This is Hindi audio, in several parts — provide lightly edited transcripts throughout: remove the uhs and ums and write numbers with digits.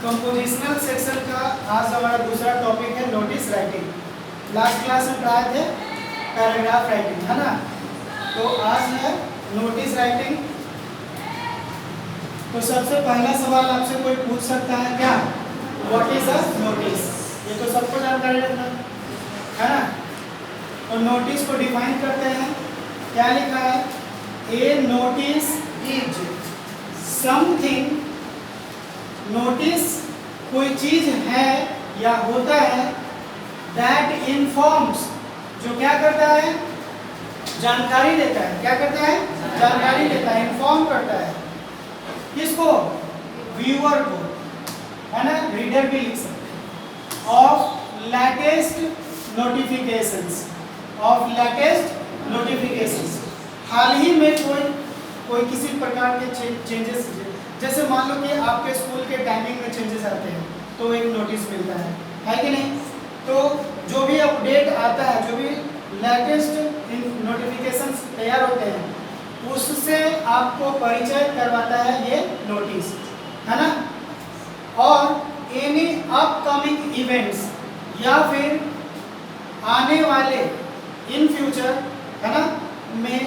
कंपोजिशनल सेक्शन का आज हमारा दूसरा टॉपिक है नोटिस राइटिंग। लास्ट क्लास में पढ़ाए थे पैराग्राफ राइटिंग, है ना। तो आज है नोटिस राइटिंग। तो सबसे पहला सवाल आपसे कोई पूछ सकता है क्या, व्हाट इज अ नोटिस? ये तो सबको जानकारी रखना है ना। तो नोटिस को डिफाइन करते हैं, क्या लिखा है, ए नोटिस इज समथिंग, नोटिस कोई चीज है या होता है, दैट इन्फॉर्म्स, जो क्या करता है, जानकारी देता है। क्या करता है? जानकारी देता है, इन्फॉर्म करता है। किसको? व्यूअर को, है ना, रीडर भी लिख सकते हैं। Of latest notifications, of latest notifications, हाल ही में कोई किसी प्रकार के चेंजेस, जैसे मान लो कि आपके स्कूल के टाइमिंग में चेंजेस आते हैं तो एक नोटिस मिलता है कि नहीं। तो जो भी अपडेट आता है, जो भी लेटेस्ट नोटिफिकेशंस तैयार होते हैं, उससे आपको परिचय करवाता है ये नोटिस, है ना। और एनी अपकमिंग इवेंट्स, या फिर आने वाले, इन फ्यूचर, है ना, में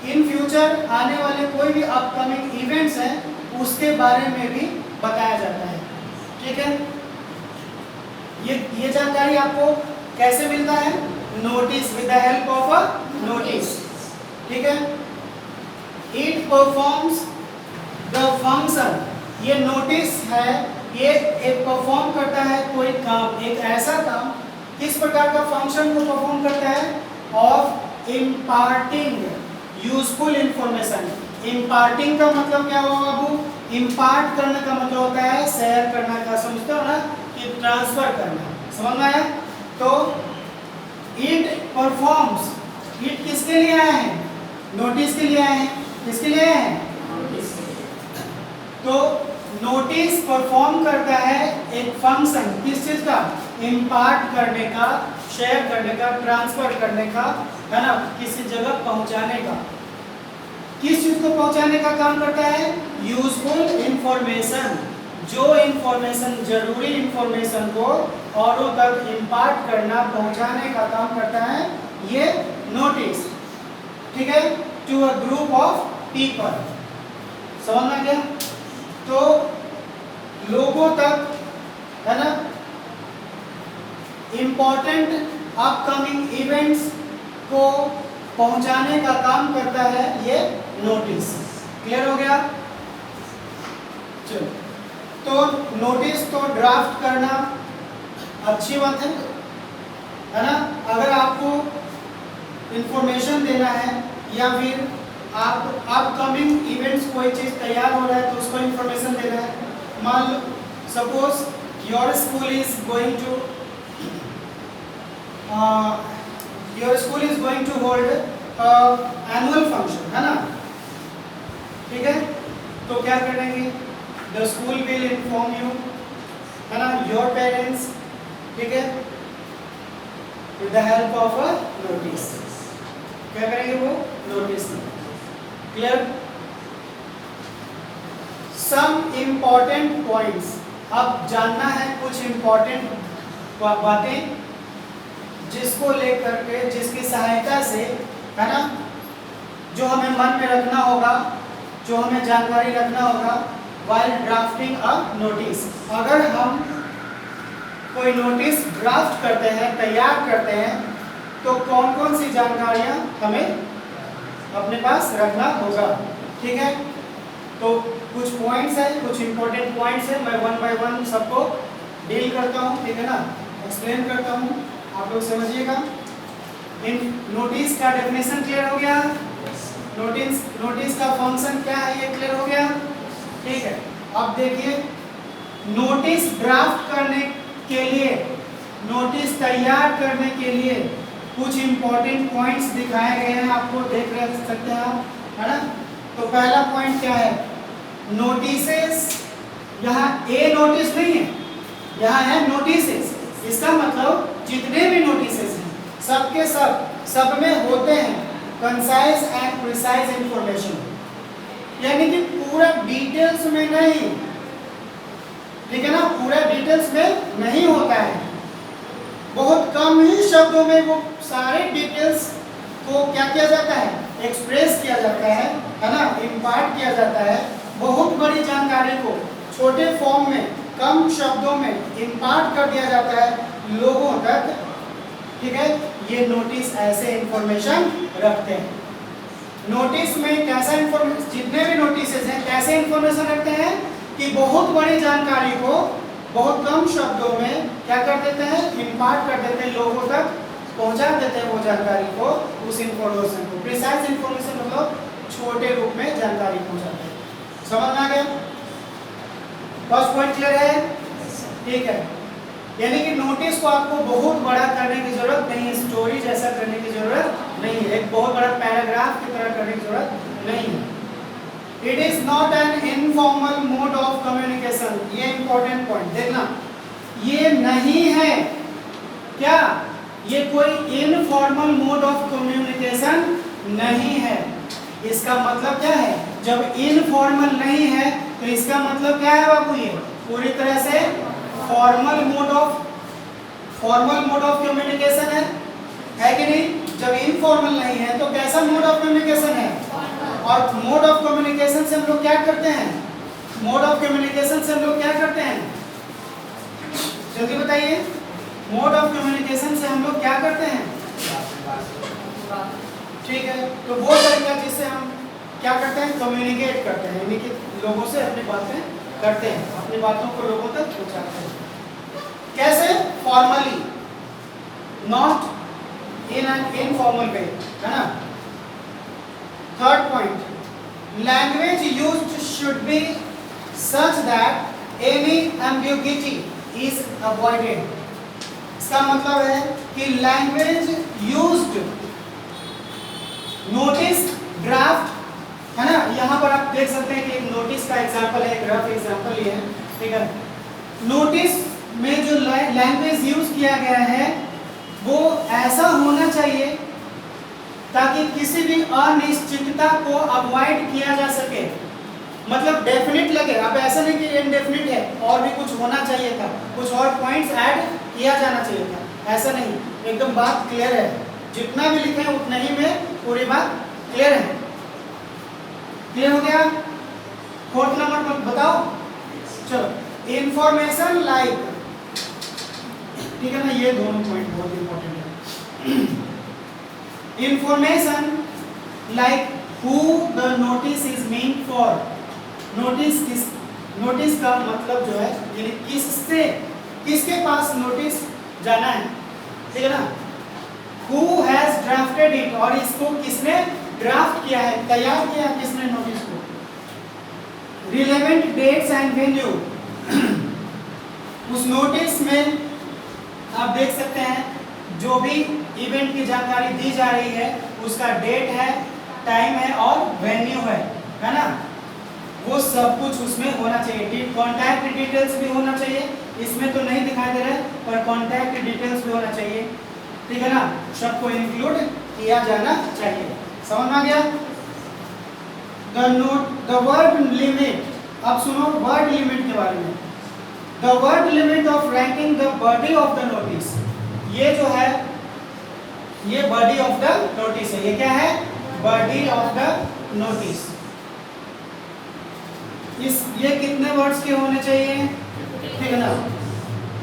इन फ्यूचर आने वाले कोई भी अपकमिंग इवेंट्स हैं उसके बारे में भी बताया जाता है। ठीक है, ये जानकारी आपको कैसे मिलता है? Notice, with the help of a notice. ठीक है, इट परफॉर्म्स द फंक्शन, ये नोटिस है, ये एक परफॉर्म करता है कोई काम, एक ऐसा काम, किस प्रकार का फंक्शन को परफॉर्म करता है? Of imparting useful information. Imparting का मतलब क्या हुआ बाबू? इम्पार्ट करने का मतलब होता है शेयर करना का, समझते हो ना, कि ट्रांसफर करना। समझ में आया? तो इट परफॉर्म्स, इट किसके लिए आए हैं? नोटिस के लिए आए हैं। किसके लिए आए हैं? तो नोटिस परफॉर्म करता है एक फंक्शन, किस चीज का? इम्पार्ट करने का, शेयर करने का, ट्रांसफर करने का, है ना, किसी जगह पहुंचाने का। किस चीज को पहुंचाने का काम करता है? यूजफुल इंफॉर्मेशन, जो इंफॉर्मेशन, जरूरी इंफॉर्मेशन को औरों तक इम्पार्ट करना, पहुंचाने का काम करता है ये नोटिस। ठीक है, to a group of people. समझ में गया? तो लोगों तक, है ना, इंपॉर्टेंट अपकमिंग इवेंट्स को पहुंचाने का काम करता है ये नोटिस। क्लियर हो गया? चलो, तो नोटिस तो ड्राफ्ट करना अच्छी बात है ना। अगर आपको इंफॉर्मेशन देना है या फिर आप अपकमिंग इवेंट्स, कोई चीज तैयार हो रहा है तो उसको इंफॉर्मेशन देना है। मान लो suppose your school is going to hold annual function, है ना। ठीक है, तो क्या करेंगे? The school will inform you, है ना, योर पेरेंट्स, ठीक है, with the help of a notice. क्या करेंगे वो? Notice. Clear? Some important points, अब जानना है कुछ इंपॉर्टेंट बातें जिसको लेकर के, जिसकी सहायता से, है ना, जो हमें मन में रखना होगा, जो हमें जानकारी रखना होगा while drafting a notice। अगर हम कोई नोटिस ड्राफ्ट करते हैं, तैयार करते हैं, तो कौन कौन सी जानकारियां हमें अपने पास रखना होगा। ठीक है, तो कुछ पॉइंट्स हैं, कुछ इंपॉर्टेंट पॉइंट्स हैं, मैं वन बाय वन सबको डील करता हूँ। ठीक है ना, एक्सप्लेन करता हूँ, आप लोग समझिएगा। इन नोटिस का डेफिनेशन क्लियर हो गया? नोटिस का फंक्शन क्या है ये क्लियर हो गया? ठीक है, अब देखिए, नोटिस ड्राफ्ट करने के लिए, नोटिस तैयार करने के लिए कुछ इंपॉर्टेंट पॉइंट्स दिखाए गए हैं, आपको देख सकते हैं आप, है ना। तो पहला पॉइंट क्या है? नोटिसेस, यहाँ ए नोटिस नहीं है, यहाँ है नोटिसेस। इसका मतलब जितने भी नोटिसेस हैं सबके सब में होते हैं कंसाइज एंड प्रिसाइज इंफॉर्मेशन, यानी कि पूरा डिटेल्स में नहीं, ठीक है ना, पूरा डिटेल्स में नहीं होता है, बहुत कम ही शब्दों में वो सारे डिटेल्स को क्या किया जाता है, एक्सप्रेस किया जाता है ना, इम्पार्ट किया जाता है। बहुत बड़ी जानकारी को छोटे फॉर्म में कम शब्दों में इम्पार्ट कर दिया जाता है लोगों तक, ठीक है। ये नोटिस ऐसे इंफॉर्मेशन रखते हैं। नोटिस में कैसा इंफॉर्मेशन, जितने भी नोटिसेस हैं कैसे इंफॉर्मेशन रखते हैं कि बहुत बड़ी जानकारी को बहुत कम शब्दों में क्या कर देते हैं, इम्पार्ट कर देते हैं, लोगों तक पहुंचा देते हैं वो जानकारी को, उस इंफॉर्मेशन को। प्रिसाइज इंफॉर्मेशन मतलब छोटे रूप में जानकारी पहुंचाते हैं। समझ में आ गया? फर्स्ट पॉइंट क्लियर है? ठीक है। यानी कि नोटिस को आपको बहुत बड़ा करने की जरूरत नहीं है, स्टोरी जैसा करने की जरूरत नहीं है, एक बहुत बड़ा पैराग्राफ की तरह करने की जरूरत नहीं है। It is not an informal mode of communication. ये इंपॉर्टेंट पॉइंट देखना, ये नहीं है क्या, ये कोई इनफॉर्मल मोड ऑफ कम्युनिकेशन नहीं है। इसका मतलब क्या है, जब इनफॉर्मल नहीं है तो इसका मतलब क्या है बाबू, ये पूरी तरह से फॉर्मल मोड ऑफ कम्युनिकेशन है कि नहीं। जब इनफॉर्मल नहीं है तो कैसा मोड ऑफ कम्युनिकेशन है, और मोड ऑफ कम्युनिकेशन से हम लोग क्या करते हैं, मोड ऑफ कम्युनिकेशन से हम लोग क्या करते हैं, जल्दी बताइए। मोड ऑफ कम्युनिकेशन से हम लोग क्या करते हैं, ठीक है। तो वो तरीका जिससे हम क्या करते हैं, कम्युनिकेट करते हैं, यानी कि लोगों से अपनी बातें करते हैं, अपनी बातों को लोगों तक पहुंचाते हैं। कैसे, formally, not in an informal वे, है ना। Third point, language used should be such that any ambiguity is avoided. इसका मतलब है कि लैंग्वेज यूज्ड, नोटिस, ड्राफ्ट, है ना। यहाँ पर आप देख सकते हैं कि एक नोटिस का एग्जांपल है, एक रफ एग्जांपल ये है, ठीक है। नोटिस में जो लैंग्वेज यूज किया गया है वो ऐसा होना चाहिए ताकि किसी भी अनिश्चितता को अवॉइड किया जा सके, मतलब डेफिनेट लगे। अब ऐसा नहीं कि इनडेफिनेट है, और भी कुछ होना चाहिए था, कुछ और पॉइंट्स ऐड किया जाना चाहिए था, ऐसा नहीं, एकदम बात क्लियर है, जितना भी लिखे उतना ही में पूरी बात क्लियर है। क्लियर हो गया? फोर्थ नंबर पर बताओ, चलो। इंफॉर्मेशन लाइक, ठीक है ना, ये दोनों पॉइंट बहुत इंपॉर्टेंट है। Information like who the notice is mean for. Notice का मतलब जो है, यानी किससे, किसके पास नोटिस जाना है, ठीक है ना। Who has drafted it, और इसको किसने ड्राफ्ट किया है, तैयार किया किसने नोटिस को। Relevant dates and venue, उस नोटिस में आप देख सकते हैं जो भी इवेंट की जानकारी दी जा रही है उसका डेट है, टाइम है और वेन्यू है ना, वो सब कुछ उसमें होना चाहिए। कॉन्टैक्ट डिटेल्स भी होना चाहिए, इसमें तो नहीं दिखाई दे रहा है पर कॉन्टैक्ट डिटेल्स भी होना चाहिए, ठीक है ना, सबको इंक्लूड किया जाना चाहिए। समझ में आ गया? द वर्ड लिमिट, अब सुनो वर्ड लिमिट के बारे में। The word limit of writing the body of the notice, ये जो है ये बॉडी ऑफ द नोटिस है, ये क्या है, बॉडी ऑफ द नोटिस। ये कितने वर्ड्स के होने चाहिए, ठीक है ना,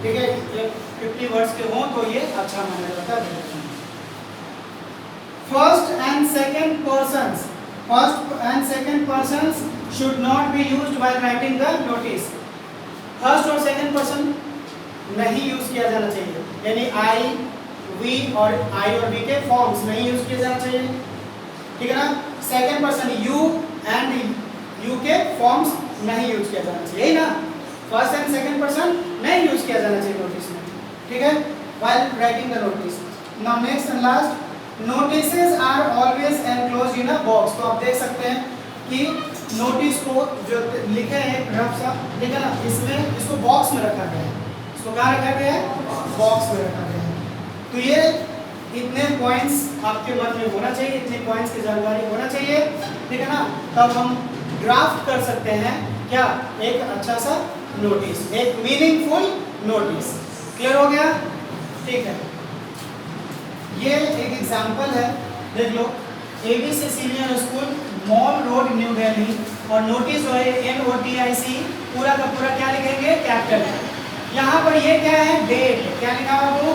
ठीक है, ये 50 वर्ड्स के हों तो ये अच्छा माना जाता है। First and second persons should not be used while writing the notice. First और सेकंड पर्सन नहीं यूज किया जाना चाहिए, यानी आई, वी और आई और वी के फॉर्म्स नहीं यूज किए जाना चाहिए, ठीक है ना। Second person you and you के फॉर्म्स नहीं यूज किया जाना चाहिए, यही ना। फर्स्ट एंड सेकंड पर्सन नहीं यूज किया जाना चाहिए नोटिस में, ठीक है, while writing the notice. Now next and last, notices are always enclosed in a box. तो आप देख सकते हैं कि नोटिस को जो लिखे हैं रफ सा, ठीक है ना, इसमें इसको बॉक्स में रखा गया है, इसको कहाँ रखा गया है, बॉक्स में रखा गया है। तो ये इतने पॉइंट्स आपके मन में होना चाहिए, इतने पॉइंट्स की जानकारी होना चाहिए, ठीक है ना, तब हम ड्राफ्ट कर सकते हैं क्या, एक अच्छा सा नोटिस, एक मीनिंगफुल नोटिस। क्लियर हो गया? ठीक है, ये एक एग्जांपल है, देख लो। ABC senior school, mall road, new Delhi. और नोटिस जो है NOTIC, पूरा का पूरा क्या लिखेंगे? कैपिटल। यहाँ पर ये क्या है? डेट। क्या लिखा हुआ वो?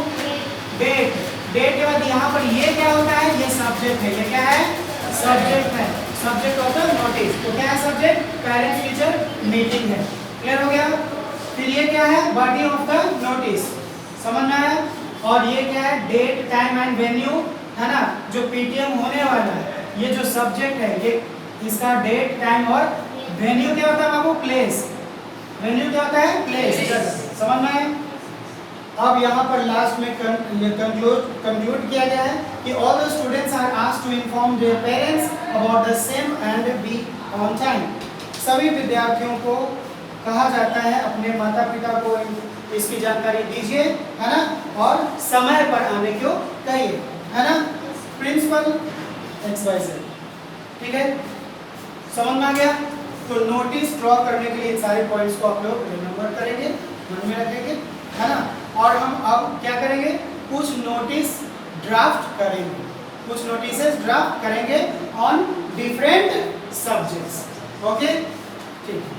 डेट। डेट के बाद यहाँ पर ये क्या होता है? ये सब्जेक्ट है। ये क्या है? सब्जेक्ट है। Subject of the notice. तो क्या है सब्जेक्ट? पेरेंट टीचर मीटिंग है। क्लियर हो गया? फिर ये क्या है? Body of the notice. समझ में आया? और ये क्या है? डेट, टाइम एंड वेन्यू, है ना? जो PTM होने वाला है, ये जो सब्जेक्ट है, ये इसका डेट, टाइम और वेन्यू क्या होता है बाबू? प्लेस। वेन्यू क्या होता है? प्लेस। समझ में आया? अब यहाँ पर लास्ट में कंक्लूड किया गया है कि all the students are asked to inform their parents about the same and be on time. सभी विद्यार्थियों को कहा जाता है अपने माता पिता को इसकी जानकारी दीजिए, है ना? और समय पर आने को कहिए, है ना? Principal XYZ। ठीक है, समझ में आ गया? तो नोटिस ड्रॉ करने के लिए इन सारे पॉइंट्स को आप लोग रिमेंबर करेंगे, मन में रखेंगे, है ना? और हम अब क्या करेंगे? कुछ नोटिस ड्राफ्ट करेंगे, कुछ नोटिसेस ड्राफ्ट करेंगे ऑन डिफरेंट सब्जेक्ट्स। ओके, ठीक है।